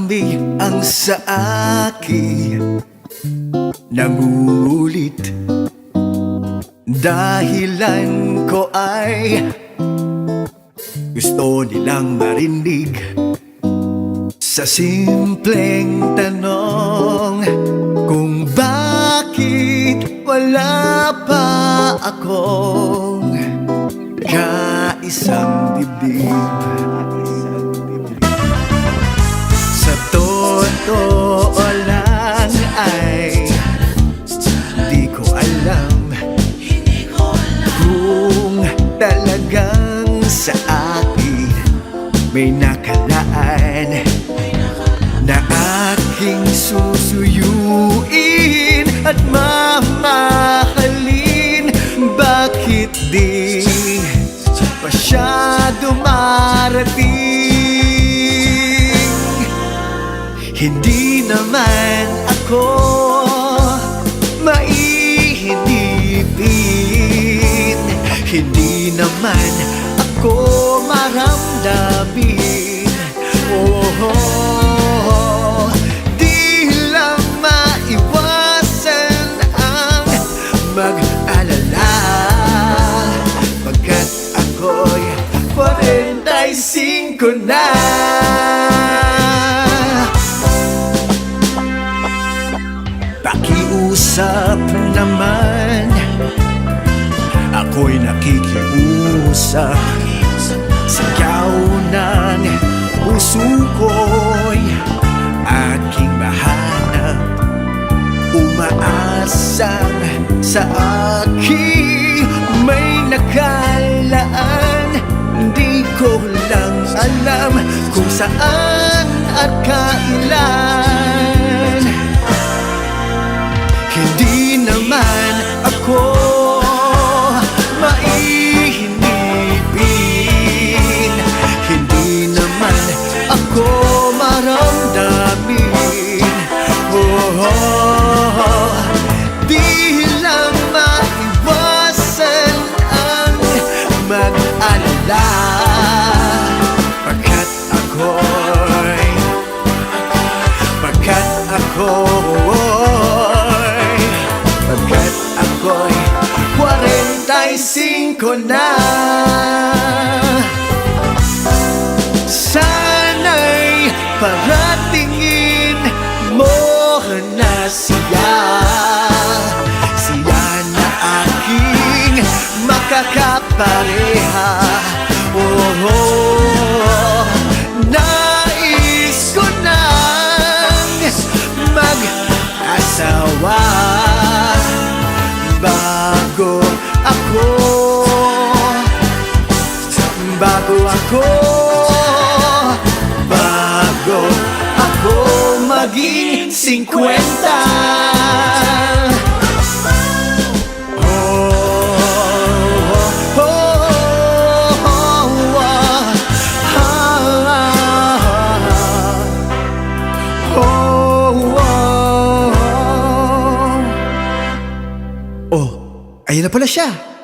Marami ang sa akin nangungulit. Dahilan ko ay gusto nilang marinig sa simpleng tanong kung bakit wala pa akong kaisang dibdib. Sa totoo lang ay di ko alam kung talagang sa akin may nakalaan na aking susuyuin at mamahalin. Bakit di pa siya dumarating? Hindi naman ako maihinipin, hindi naman ako maramdamin. Oh, di lang maiwasan ang mag-alala, pagkat ako'y 45 na. Pakiusap naman, ako'y nakikiusap. Sigaw ng puso ko'y aking mahanap, umaasang sa aking may nakalaan. Di ko lang alam kung saan at kailan. Hindi naman ako maihinipin, hindi naman ako maramdamin. Oh, di lang maiwasan ang mag-alala, pagkat ako'y 45 na. Sana'y paratingin mo na siya na aking makakapareha. Oh, nais ko nang mag-asawa bago ako maging 50. Oh, ayun na pala siya.